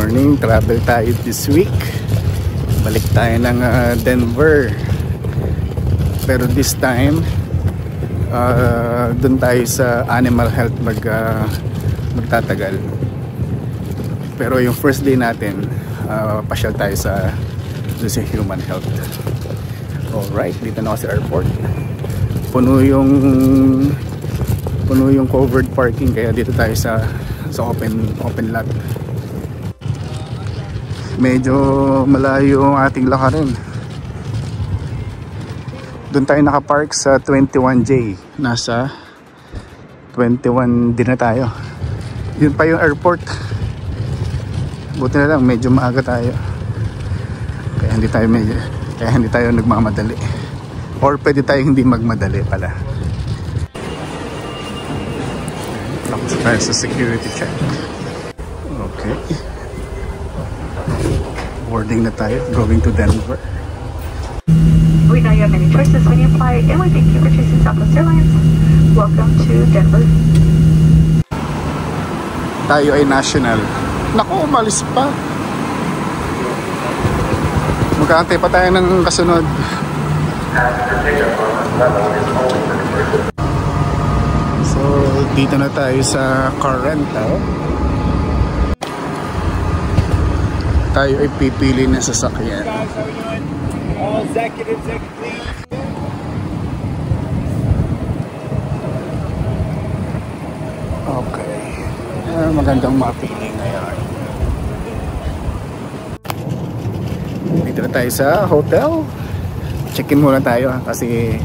morning, travel tayo this week. Balik tayo ng Denver. Pero this time doon tayo sa animal health magtatagal. Pero yung first day natin, pasyal tayo sa human health. Alright, dito na ako sa airport. Puno yung covered parking, kaya dito tayo sa open lot. Medyo malayo ang ating lakarin. Doon tayo nakapark sa 21J. Nasa 21 din na tayo. Yun pa yung airport. Buti na lang medyo maaga tayo. Kaya hindi tayo nagmamadali. Or pwede tayo hindi magmadali pala. Tapos tayo sa security check. Okay. Boarding na tayo, going to Denver. We know you have many choices when you fly, and we thank you for choosing Southwest Airlines. Welcome to Denver. Tayo ay national. Naku, umalis pa. Magkaantay pa tayo ng kasunod. So, dito na tayo sa car rental. Tayo ay pipili ng sasakyan. Okay. Magandang mapili ngayon. Dito na tayo sa hotel. Check-in muna tayo kasi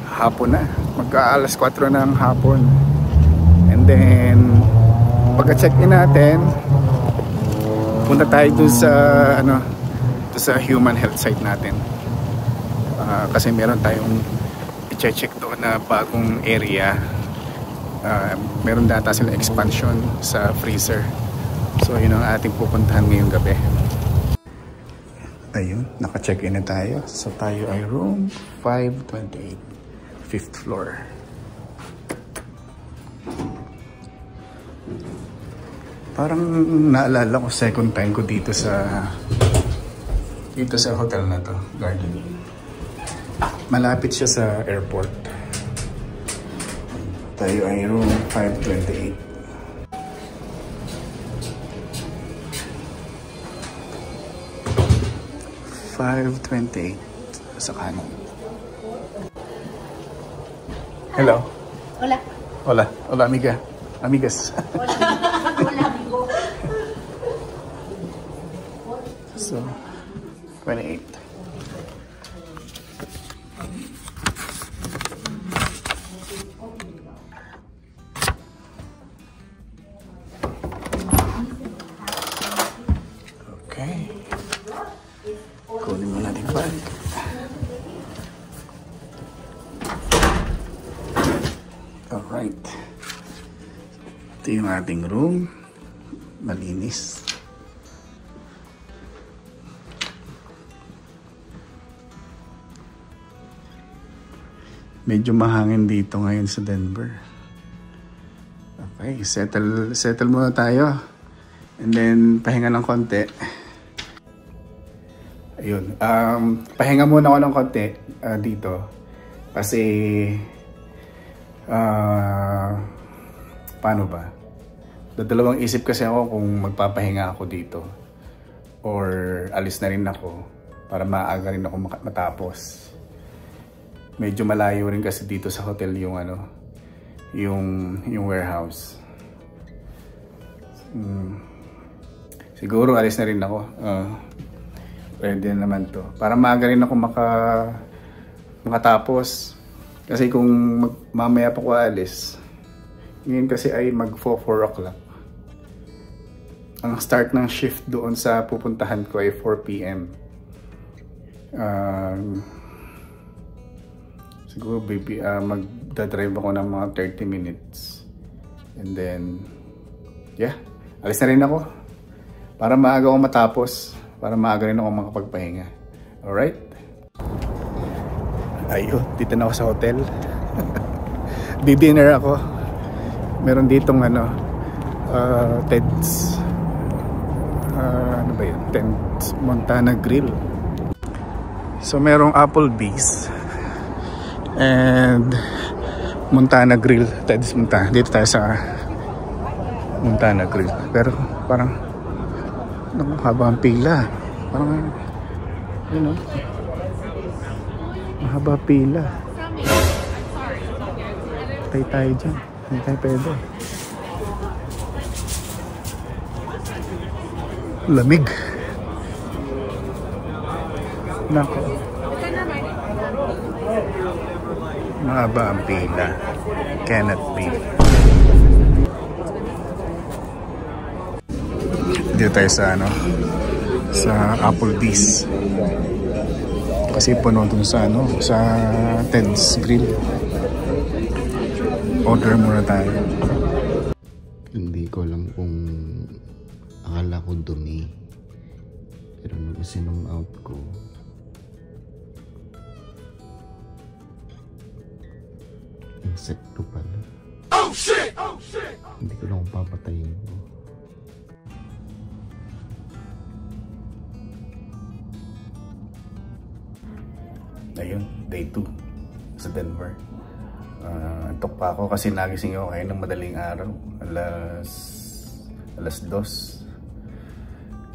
hapon na. Magka-alas 4 ng hapon. And then pagka-check-in natin, punta tayo doon sa human health site natin. Kasi meron tayong i-check doon na bagong area. Meron data sila expansion sa freezer. So yun ang ating pupuntahan ngayong gabi. Ayun, naka-check-in na tayo. So tayo ay room 528, 5th floor. Parang naalala ko second time ko dito sa hotel na to, Garden. Malapit siya sa airport. Tayo ay room 528. Sa kanan. Hello. Hola. Hola. Hola, amiga. Amigas. Hola. Hola, amigo. So, 28. Okay. Kunin mo natin bag. Alright. Ito yung ating room. Malinis. Medyo mahangin dito ngayon sa Denver. Okay, settle muna tayo. And then pahinga ng konti. Ayun, pahinga muna ako ng konti dito. Kasi paano ba? Dalawang isip kasi ako kung magpapahinga ako dito or alis na rin ako para maaga rin ako matapos. Medyo malayo rin kasi dito sa hotel yung warehouse. Siguro alis na rin ako. Pwede naman to. Para maaga rin ako makatapos. Kasi kung mamaya pa ko alis, ngayon kasi ay mag 4 o'clock. Ang start ng shift doon sa pupuntahan ko ay 4 PM. Siguro magdadrive ako ng mga 30 minutes. And then, yeah, alis na rin ako. Para maaga ako matapos. Para maaga rin ako makapagpahinga. Alright? Ayun, dito na ako sa hotel. Di-dinner ako. Meron ditong Ted's ano ba yun? Montana Grill. So merong Applebee's and Montana Grill. Dito tayo sa Montana Grill. Pero parang haba ang pila. Parang yun, mahaba pila. Tayo dyan. Hindi tayo pwede. Lamig. Nako. Mahaba ang pila. Cannot be. Dito tayo sa sa Applebee's. Kasi puno dun sa sa Ted's Grill. Order muna tayo. Hindi ko alam kung akala ko dumi. Pero nung isinom out ko, insekto pala. Oh shit! Oh shit! Hindi ko lang papatayin ko. Ayun, day 2 sa Denver. Antok pa ako kasi nagising ako ngayon ng madaling araw. Alas 2.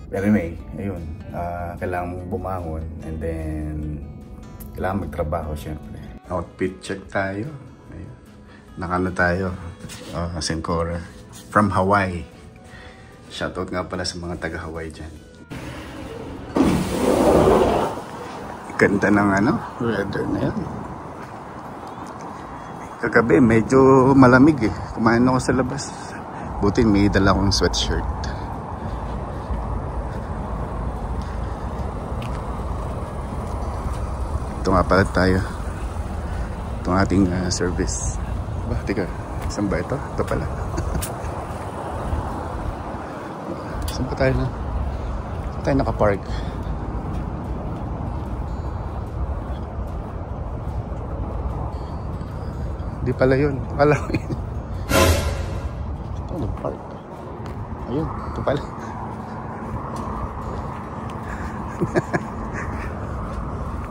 Pero anyway, ayun. Kailangan mong bumangon and then kailangan magtrabaho syempre. Outfit check tayo. Ayun. Nakano tayo. Sencora. From Hawaii. Shoutout nga pala sa mga taga Hawaii dyan. Ganda ng weather na yan. Kagabi medyo malamig eh. Kumain ako sa labas. Buti may dala akong sweatshirt. Ito nga pala tayo. Itong ating service. Ba, tika. Saan ba ito? Ito pala. Saan pa tayo na? Saan tayo nakapark? Di pala yun. Akala ko yun. Ito nag-park. Ayun. Ito pala.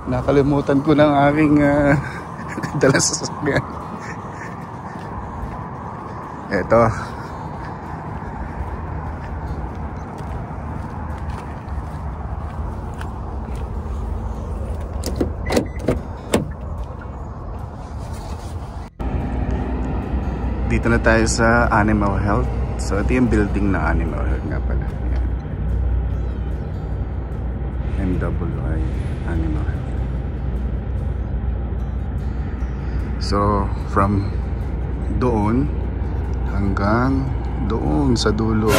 Nakalimutan ko ng aking dala sa sasakyan. Ito. Dito na tayo sa Animal Health. So ito yung building na Animal Health nga pala. MWI Animal Health. So from doon hanggang doon sa dulo.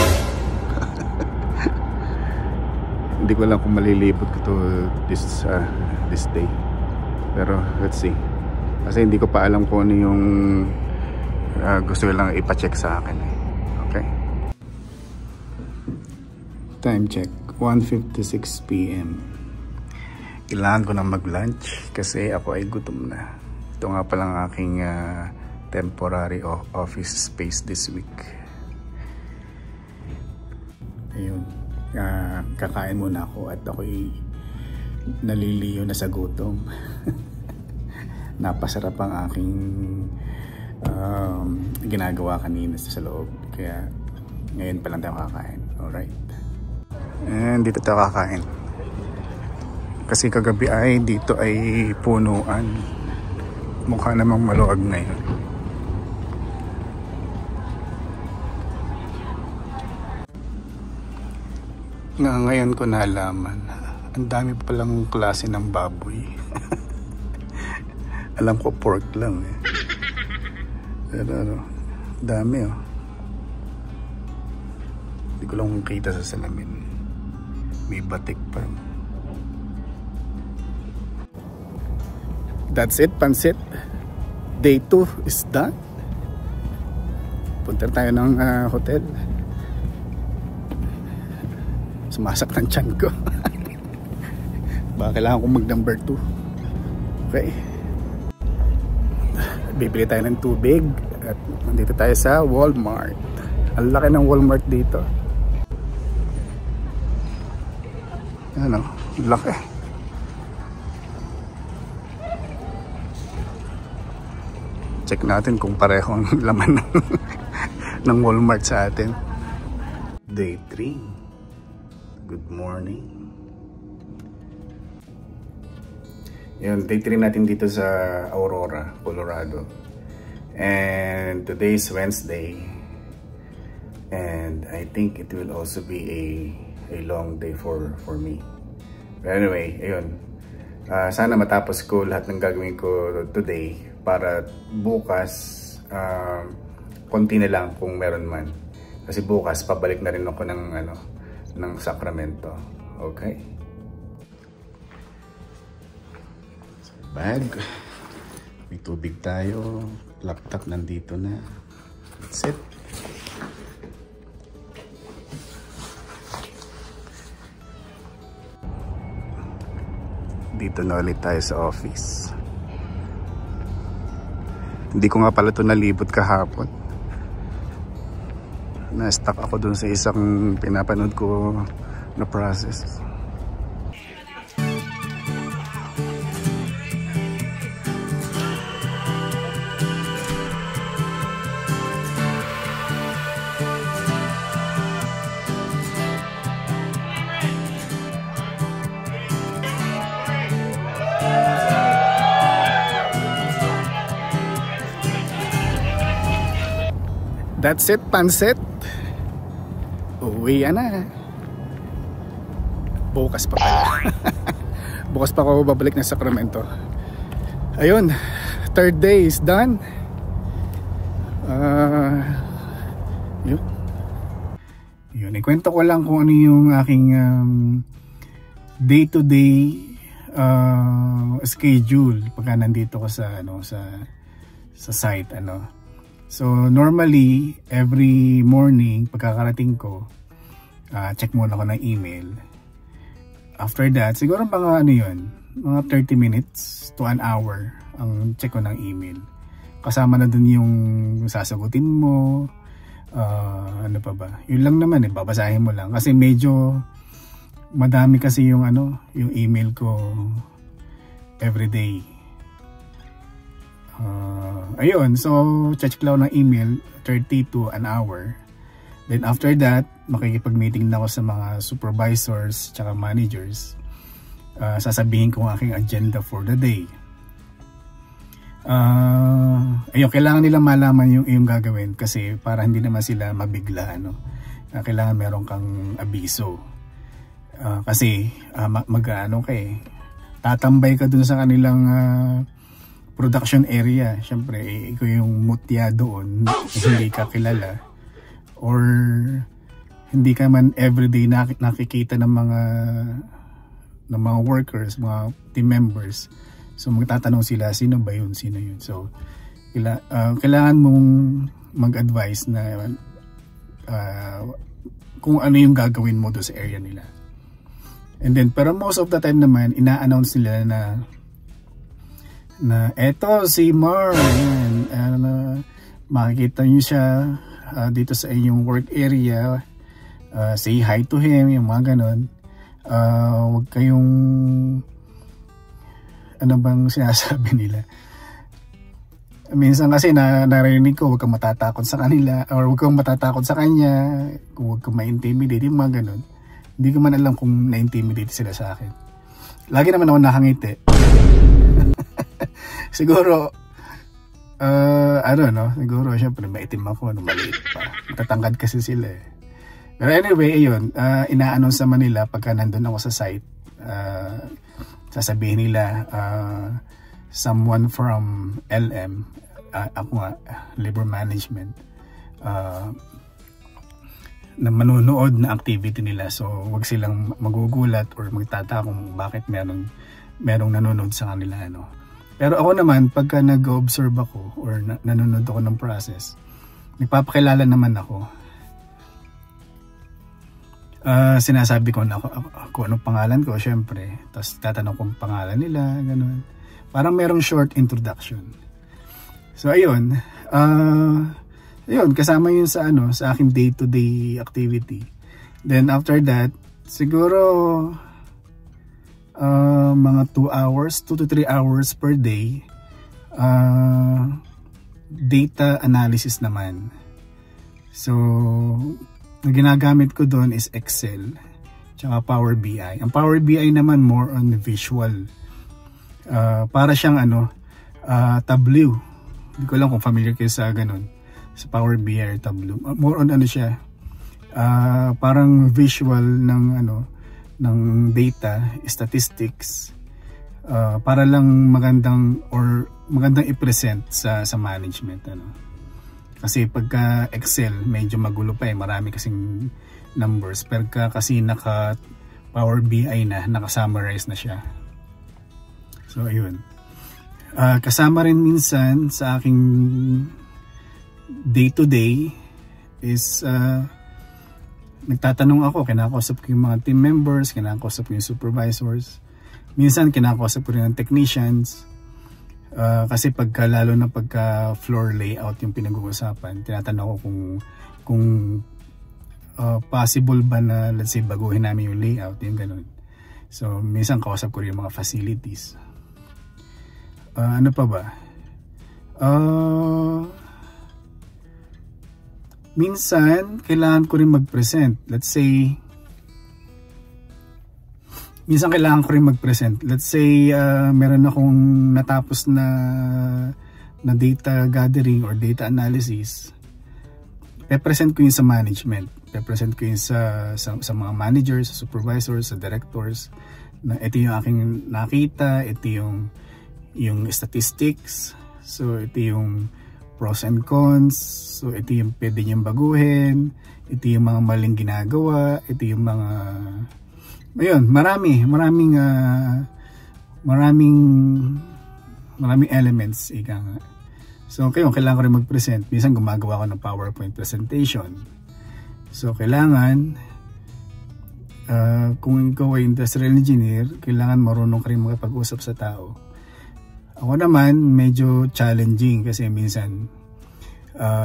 Hindi ko lang kung malilibot ko to this day. Pero let's see. Kasi hindi ko pa alam kung ano yung gusto lang ipacheck sa akin. Okay. Time check. 1:56 PM. Kailangan ko na mag-lunch kasi ako ay gutom na. Ito nga palang aking temporary office space this week. Ayun. Kakain muna ako at ako'y naliliyo na sa gutom. Napasarap ang aking ginagawa kanina sa loob. Kaya ngayon pa lang tayo kakain. Alright. And dito tayo kakain. Kasi kagabi ay dito ay punuan. Mukha namang maluwag ngayon. Ngayon ko nalaman, ang dami palang klase ng baboy. Alam ko pork lang eh. Pero dami oh. Hindi ko lang kita sa salamin. May batik pa. That's it, pansit. Day 2 is done. Punta tayo ng hotel. Sumasak ng tiyan ko. Baka kailangan kong mag number 2. Okay. Bibili tayo ng tubig. At nandito tayo sa Walmart. Ang laki ng Walmart dito. Ano, laki. Check natin kung pareho ang laman ng Walmart sa atin. Day 3. Good morning. Yun, day 3 natin dito sa Aurora, Colorado. And today is Wednesday. And I think it will also be a long day for me. But anyway, ayun. Sana matapos ko lahat ng gagawin ko today para bukas konti na lang kung meron man. Kasi bukas pabalik na rin ako ng Sacramento. Okay? Bag. May tubig tayo. Laptop nandito na. That's it. Dito na ulit tayo sa office. Hindi ko nga pala ito nalibot kahapon. Na-stuck ako dun sa isang pinapanood ko na process. That's it, pansit. Uwi na. Bukas pa pala. Bukas pa ako babalik na Sacramento. Ayun, third day is done. Yun, ikwento ko lang kung ano yung aking day-to-day schedule pagka nandito ko sa sa site So normally every morning pagkakarating ko check muna ako ng email. After that siguro mga mga 30 minutes to an hour ang check ko ng email. Kasama na dun yung sasagutin mo, ano pa ba? Yun lang naman babasahin mo lang kasi medyo madami kasi yung yung email ko everyday. Ayun, so check lang ng email 30 to an hour. Then after that, makikipag-meeting na ako sa mga supervisors tsaka managers. Sasabihin ko ang aking agenda for the day. Ayun, kailangan nila malaman yung gagawin kasi para hindi naman sila mabigla kailangan meron kang abiso. Kasi tatambay ka dun sa kanilang production area. Siyempre ikaw yung mutya doon, hindi ka kilala or hindi ka man everyday nakikita ng mga workers, mga team members. So magtatanong sila, sino ba yun, sino yun. So kailangan mong mag-advise na kung ano yung gagawin mo doon sa area nila. And then pero most of the time naman ina-announce nila na eto si Mar, makikita niyo siya dito sa inyong work area, say hi to him, yung mga ganon. Huwag kayong ano bang sinasabi nila, minsan kasi narinig ko huwag kang matatakot sa kanila or huwag kang matatakot sa kanya, huwag kang ma-intimidate, yung mga ganon. Hindi ko man alam kung na-intimidate sila sa akin. Lagi naman ako nakangiti. Siguro siguro syempre maitim ako, maliit pa, matatangkad kasi sila Pero anyway, ayun, ina-announce sa Manila pagka nandun ako sa site. Sasabihin nila someone from LM, ako nga, labor management, na manunood na activity nila. So wag silang magugulat or magtataka kung bakit merong nanonood sa kanila Pero ako naman, pagka nag-observe ako or nanonood ako ng process, nagpapakilala naman ako. Sinasabi ko na kung anong pangalan ko, syempre. Tapos tatanong kung pangalan nila, ganun. Parang merong short introduction. So ayun, kasama yun sa sa aking day-to-day activity. Then after that, siguro mga 2 to 3 hours per day. Data analysis naman. So, ang ginagamit ko doon is Excel tsaka Power BI. Ang Power BI naman more on visual. Para siyang Tableau. Hindi ko lang kung familiar kayo sa ganun. Sa Power BI or Tableau. More on siya. Parang visual ng data, statistics. Para lang magandang i-present sa management kasi pagka Excel medyo magulo pa marami kasing numbers, pero kasi naka Power BI na, naka-summarize na siya. So ayun, kasama rin minsan sa aking day to day is nagtatanong ako, kinakausap ko yung mga team members, kinakausap ko yung supervisors, minsan kinakausap ko rin ng technicians. Kasi lalo na pagka floor layout yung pinag-uusapan, tinatanong ko kung possible ba na, let's say, baguhin namin yung layout, yung ganun. So minsan kausap ko rin yung mga facilities. Ano pa ba? Minsan kailangan ko rin mag-present. Let's say meron akong natapos na data gathering or data analysis. Pe-present ko yun sa management. Pe-present ko yun sa mga managers, sa supervisors, sa directors. Na ito yung aking nakita, ito yung statistics. So ito yung pros and cons. So ito yung pwede niyang baguhin. Ito yung mga maling ginagawa. Ito yung mga... Ayun, maraming elements, ika nga. So kailangan ko rin mag-present. Minsan gumagawa ko ng PowerPoint presentation. So kailangan kung ikaw ay industrial engineer, kailangan marunong ka rin makipag-usap sa tao. Ako naman medyo challenging kasi minsan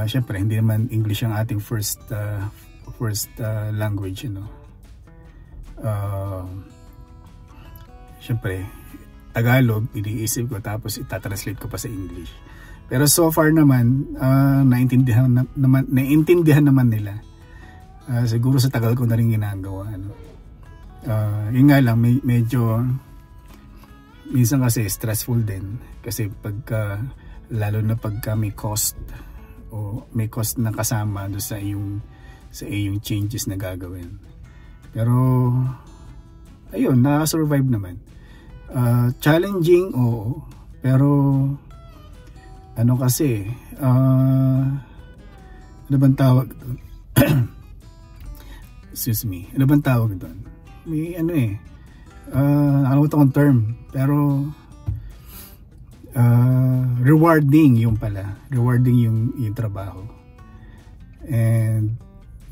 syempre hindi naman English ang ating first language, syempre Tagalog iniisip ko tapos itatranslate ko pa sa English, pero so far naman naiintindihan naman nila. Siguro sa tagal ko na rin ginagawa, yun nga lang medyo minsan kasi stressful din kasi lalo na pagka may cost na kasama doon sa iyong changes na gagawin. Pero ayun, nakaka-survive naman. Challenging, oo. Pero kasi ano bang tawag doon? Excuse me. Ano bang tawag doon? May nakalimutan kong term, pero rewarding yung pala. Rewarding yung trabaho. And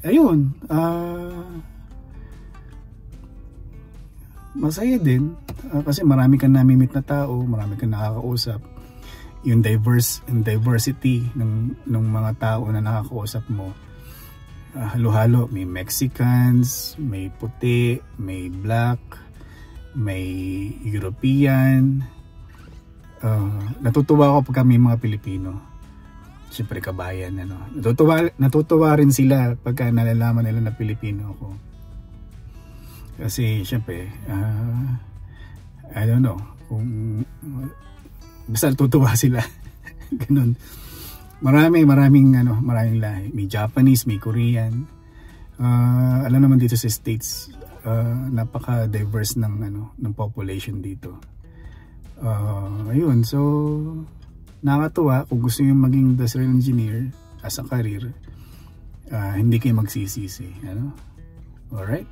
ayun, masaya din kasi marami kang namimit na tao, marami kang nakakausap. Yung diversity ng mga tao na nakakausap mo, halo-halo, may Mexicans, may puti, may black, may European. Natutuwa ako pag may mga Pilipino, siyempre kabayan, natutuwa rin sila pagka nalalaman nila na Pilipino ako. Kasi syempre I don't know kung basta natutuwa sila. Ganun. Maraming lahi. May Japanese, may Korean. Alam naman dito sa States, napaka-diverse ng population dito. Ayun, so nakakatuwa kung gusto niyo maging industrial engineer as a career, hindi kayo magsisisi, Alright?